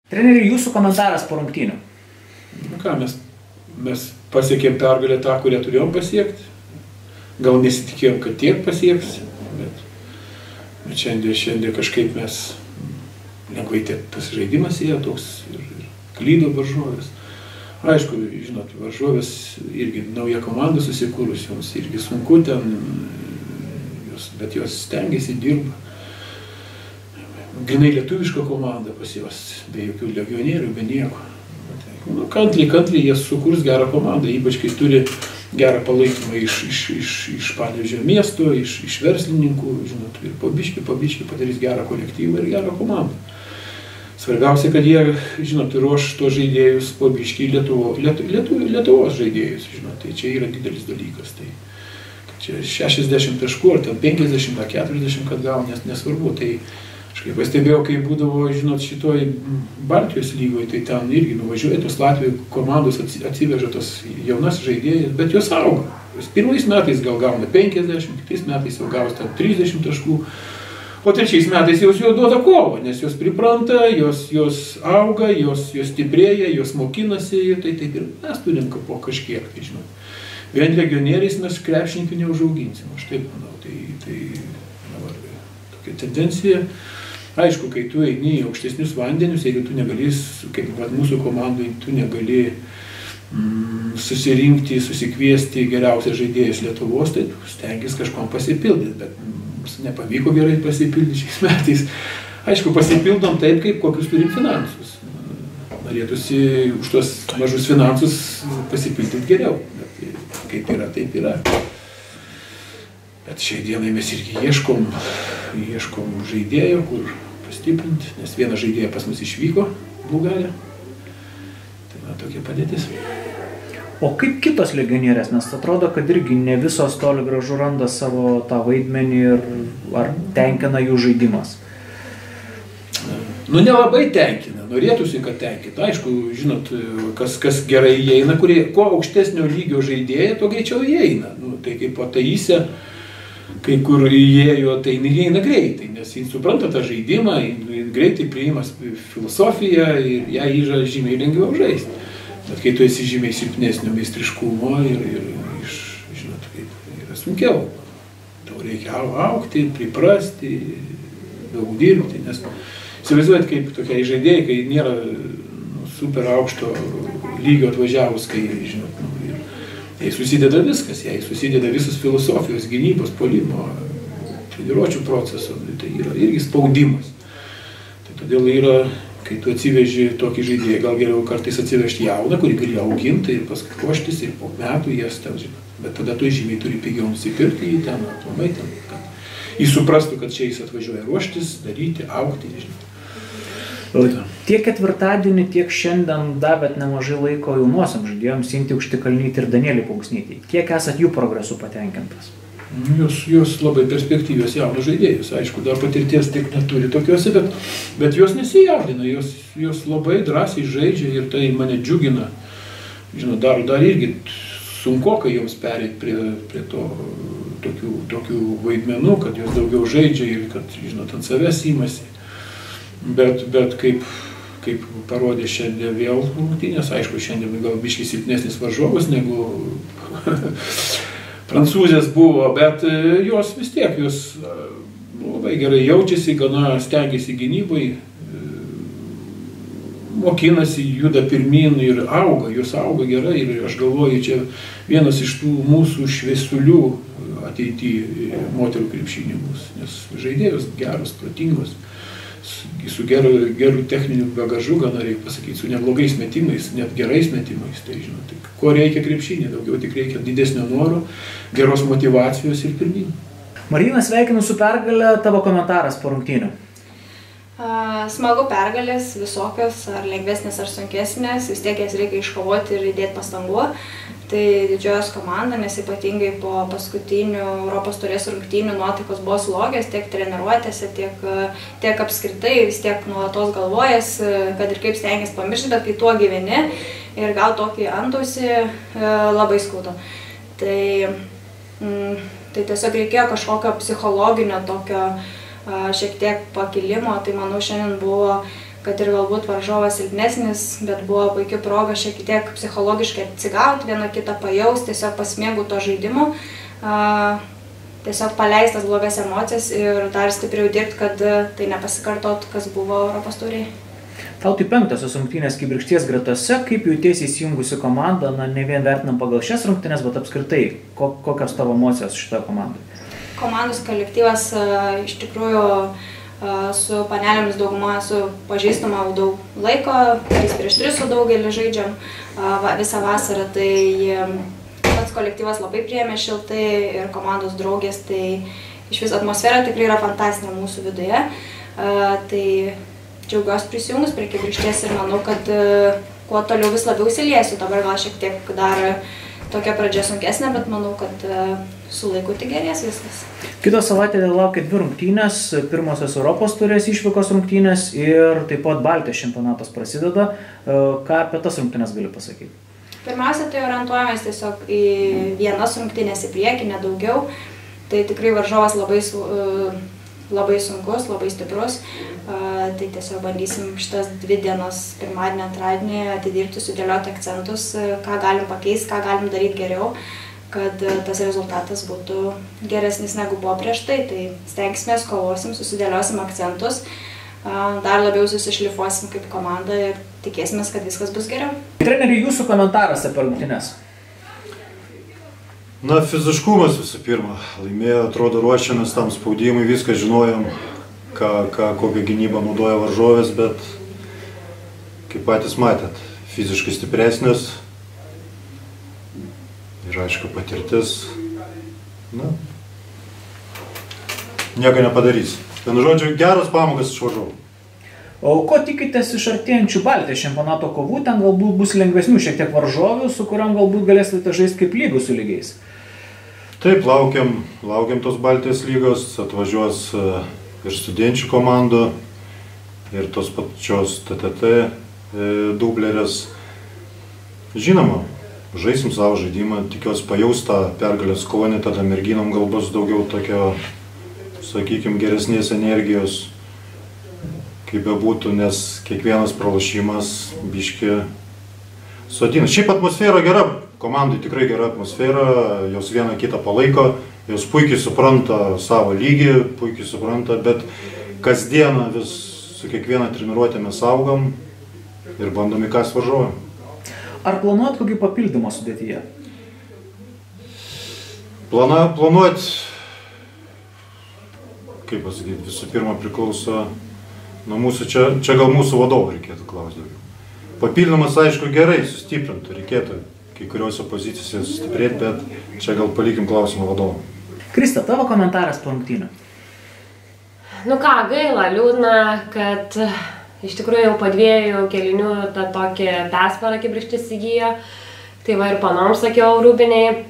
Treneri, jūsų komentaras po rungtynių. Nu ką, mes pasiekėm pergalę tą, kurią turėjom pasiekti. Gal nesitikėjom, kad tiek pasieks, bet šiandien kažkaip mes lengvai tas žaidimas ėjo toks ir klydo varžovės. Aišku, žinot, varžovės irgi nauja komanda susikūrus, joms irgi sunku ten, bet jos stengiasi, dirba. Grinai lietuviška komanda pas jos, be jokių legionierių, be nieko. Nu, kantriai jie sukurs gerą komandą, ypač kai turi gerą palaikymą iš Panevėžio miesto, iš verslininkų, žinot, ir po biškį padarys gerą kolektyvą ir gerą komandą. Svarbiausia, kad jie, žinot, ruoš tos žaidėjus po biškį Lietuvos žaidėjus, žinot, tai čia yra didelis dalykas. Tai čia 60 taškų, ar ten 50, ar 40, kad gauna, nesvarbu. Tai aš kaip pastebėjau, kai būdavo, žinot, šitoj Baltijos lygoje, tai ten irgi nuvažiuoja tos Latvijos komandos, atsiveža tos jaunas žaidėjas, bet jos auga. Pirmais metais gal gauna 50, kitais metais jau gaus ten 30 taškų. O trečiais metais jos jau duoda kovą, nes jos pripranta, jos auga, jos stiprėja, jos mokinasi ir tai taip ir mes turim po kažkiek, tai žinot. Vien legionieriais mes krepšininkų neužauginsim, aš taip manau, tai tokia tendencija. Aišku, kai tu eini į aukštesnius vandenius, jeigu tu negali, kaip mūsų komandai, tu negali susirinkti, susikviesti geriausias žaidėjas Lietuvos, tai stengis kažkom pasipildyti, bet nepavyko gerai pasipildyti šiais metais. Aišku, pasipildom taip, kaip kokius turim finansus. Norėtųsi už tos mažus finansus pasipildyti geriau. Bet kaip yra, taip yra. Bet šiai dienai mes irgi ieškom žaidėjo, kur pastiprinti, nes vieną žaidėją pas mus išvyko Bulgarija. Tai tokia padėtis. O kaip kitos legionierės, nes atrodo, kad irgi ne visos toli gražu randa savo tą vaidmenį ir ar tenkina jų žaidimas? Nu, nelabai tenkina, norėtųsi, kad tenkina. Aišku, žinot, kas gerai įeina, kuo aukštesnio lygio žaidėja, to greičiau įeina. Nu, tai kaip Taisė, kai kur įėjo, tai įeina greitai, nes jis supranta tą žaidimą, jis greitai priima filosofiją ir ją įža žymiai lengviau žaisti. Bet kai tu esi žymiai silpnesnio meistriškumo ir žinot, yra sunkiau. Tau reikia augti, priprasti, daug dirbti, nes įsivaizduojat, kaip tokiai žaidėjai, kai nėra super aukšto lygio atvažiavus, kai, žinot, jai susideda viskas, jai susideda visos filosofijos, gynybos, puolimo, treniruočių proceso, tai yra irgi spaudimas. Tai todėl yra, kai tu atsiveži tokį žaidėją, gal geriau kartais atsivežti jauną, kurį gali auginti ir paskui ruoštis ir po metų jas ten, žinot. Bet tada tu žymiai turi pigiau nusipirkti jį ten, aplamai ten, kad jis suprastų, kad čia jis atvažiuoja ruoštis, daryti, augti, žinot. Tiek ketvirtadienį, tiek šiandien davėt nemažai laiko jaunuosiam žaidėjams Sintį Aukštikalnytį ir Danielį Pausnytį. Kiek esat jų progresu patenkintas? Jos labai perspektyvios jaunos žaidėjus. Aišku, dar patirties tiek neturi tokiuose, bet jos nesijaudina, jos labai drąsiai žaidžia ir tai mane džiugina. Žinot, dar irgi sunkokai joms pereiti prie tokių vaidmenų, kad jos daugiau žaidžia ir kad, žinot, ant savęs įmasi. Bet kaip parodė šiandien vėl rungtynės, aišku, šiandien gal biškai silpnesnis varžovas negu prancūzės buvo, bet jos vis tiek, jos labai gerai jaučiasi, gana stengiasi gynybai, mokinasi, juda pirmyn ir auga, jos auga gerai ir aš galvoju, čia vienas iš tų mūsų šviesulių ateityje moterų krepšinio bus, nes žaidėjos geros, protingos, su geru techniniu bagažu, gana reikia pasakyti, su neblogais metimais, net gerais metimais, tai žinot, ko reikia krepšinį, daugiau tik reikia didesnio noro, geros motyvacijos ir pirmyn. Marina, sveikinu su pergale, tavo komentaras po rungtynių. Smagu pergalės, visokios, ar lengvesnės, ar sunkesnės, vis tiek jas reikia iškovoti ir įdėti pastangų. Tai didžiuojos komanda, nes ypatingai po paskutinių Europos taurės rungtynių nuotaikos buvo slogės, tiek treniruotėse, tiek apskritai, vis tiek nuolatos galvojas, kad ir kaip stengiasi pamiršti, bet kai tuo gyveni ir gal tokį antausį labai skaudu. Tai tiesiog reikėjo kažkokio psichologinio tokio šiek tiek pakilimo, tai manau šiandien buvo, kad ir galbūt varžovas silpnesnis, bet buvo puikia proga šiek tiek psichologiškai atsigauti, vieną kitą pajausti, tiesiog pasimėgauti to žaidimo, tiesiog paleistas blogas emocijas ir dar stipriau dirbti, kad tai nepasikartotų, kas buvo Europos taurėje. Tau tai 5-osios rungtynės Kibirkšties gretose, kaip jautiesi įsijungusi komandą, ne vien vertinam pagal šias rungtynės, bet apskritai, kokios tavo emocijos šitoje komandoje? Komandos kolektyvas iš tikrųjų su panelėmis dauguma esu pažįstama daug laiko, 3-3 su daugelį žaidžiam visą vasarą, tai pats kolektyvas labai priėmė šiltai ir komandos draugės, tai iš vis atmosfera tikrai yra fantastinė mūsų viduje. Tai džiaugiuosi prisijungus prie Kibirkšties ir manau, kad kuo toliau vis labiau įsiliesiu. Dabar gal šiek tiek dar tokia pradžia sunkesnė, bet manau, kad su laiku tik gerės viskas. Kitą savaitę laukia 2 rungtynės, pirmosios Europos taurės išvykos rungtynės ir taip pat Baltijos čempionatas prasideda. Ką apie tas rungtynės gali pasakyti? Pirmiausia, tai orientuojamės tiesiog į vienas rungtynės į priekį, nedaugiau. Tai tikrai varžovas labai sunkus, labai stiprus. Tai tiesiog bandysim šitas 2 dienas, pirmadienį, antradienį, atidirbti, sudėlioti akcentus, ką galim pakeisti, ką galim daryti geriau, kad tas rezultatas būtų geresnis negu buvo prieš tai. Tai stengsimės, kovosim, susidėliosim akcentus, dar labiau susišlifuosim kaip komanda ir tikėsimės, kad viskas bus geriau. Treneri, jūsų komentaras apie rungtynes? Na, fiziškumas visų pirma. Laimėjo, atrodo, ruošiamės tam spaudimui, viską žinojom, kokią gynybą naudoja varžovės, bet kaip patys matėt, fiziškai stipresnės ir aišku patirtis. Na, nieko nepadarys. Vienu žodžiu, geras pamokas iš varžovų. O ko tikitės iš artėjančių Baltijos čempionato kovų? Ten galbūt bus lengvesnių šiek tiek varžovių, su kuriam galbūt galėsite žaisti kaip lygų su lygiais. Taip, laukiam tos Baltijos lygos, atvažiuos ir studenčių komandų, ir tos pačios TTT dublerės. Žinoma, žaisim savo žaidimą, tikiuosi pajaus tą pergalės skonį, tada merginom gal bus daugiau tokio, sakykime, geresnės energijos. Kaip bebūtų, nes kiekvienas pralašymas biški sodina. Šiaip atmosfera gera, komandai tikrai gera atmosfera, jos viena kitą palaiko, jos puikiai supranta savo lygį, puikiai supranta, bet kasdieną vis su kiekviena treniruotė mes augam ir bandom įkąsti varžovą. Ar planuot kokį papildymą sudėtyje? Planuot, kaip pasakyti, visų pirma priklauso nuo mūsų, čia gal mūsų vadovų reikėtų klausyti. Papildymas, aišku, gerai, sustiprintų, reikėtų kai kuriuose pozicijose sustiprėti, bet čia gal palikim klausimą vadovą. Krista, tavo komentaras po rungtynių? Nu ką, gaila, liūdna, kad iš tikrųjų jau po 2 kėlinių tą tokį persvarą Kibirkštis įgyjo. Tai va ir panom sakiau Rūbiniai,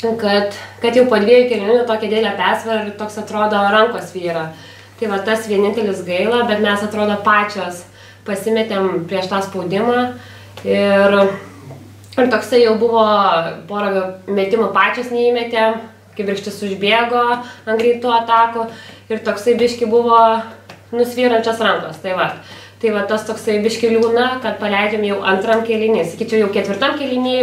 kad jau po 2 kėlinių tokia didelė persvara ir toks atrodo rankos vyra. Tai va tas vienintelis gaila, bet mes atrodo pačios pasimetėm prieš tą spaudimą ir toksai jau buvo porą metimų pačios neįmetėm, Kibirkštis užbėgo ant greitų atakų ir toksai biški buvo nusvyrančios rankos. Tai va tas toksai biški liūna, kad paleidžiam jau 2 kėlinį, sakyčiau jau 4 kėlinį,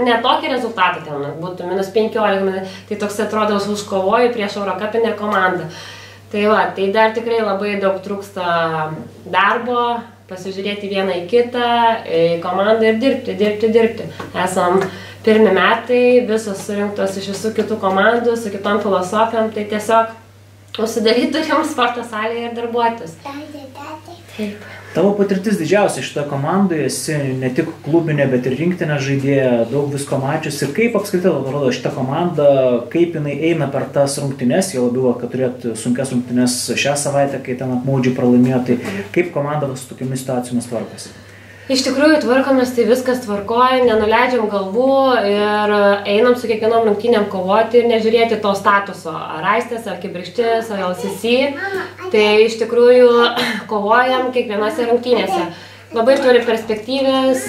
ne tokį rezultatą ten būtų, -15, tai toks atrodo užkovoju prieš Eurocupinę komandą. Tai dar tikrai labai daug trūksta darbo, pasižiūrėti vieną į kitą, į komandą ir dirbti. Esam 1 metai, visos surinktos iš visų kitų komandų, su kitom filosofijom, tai tiesiog užsidaryti turim sporto salėje ir darbuotis. Taip. Tavo patirtis didžiausia šitoje komandoje, esi ne tik klubinė, bet ir rinktinė žaidėja, daug visko mačiusi. Kaip apskritai atrodo šita komanda, kaip jinai eina per tas rungtynes, jau labiau, kad turėtų sunkias rungtynes šią savaitę, kai ten apmaudžiai pralaimėjo, tai kaip komanda su tokiamis situacijomis tvarkosi? Iš tikrųjų tvarkomės, tai viskas tvarkoja, nenuleidžiam galvų ir einam su kiekvienom rungtynėm kovoti ir nežiūrėti to statuso, ar Aistės, ar Kibirkštis, ar LCC. Tai iš tikrųjų kovojam kiekvienose rungtynėse. Labai turi perspektyvės,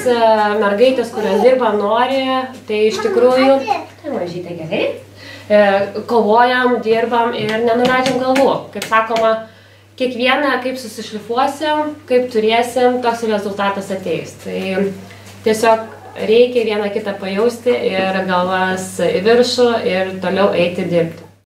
mergaitės, kurios dirba, nori, tai iš tikrųjų, tai mažytė gerai, kovojam, dirbam ir nenuleidžiam galvų. Kaip sakoma, kiekvieną kaip susišlifuosim, kaip turėsim, toks rezultatas ateis. Tai tiesiog reikia vieną kitą pajausti ir galvas į viršų ir toliau eiti dirbti.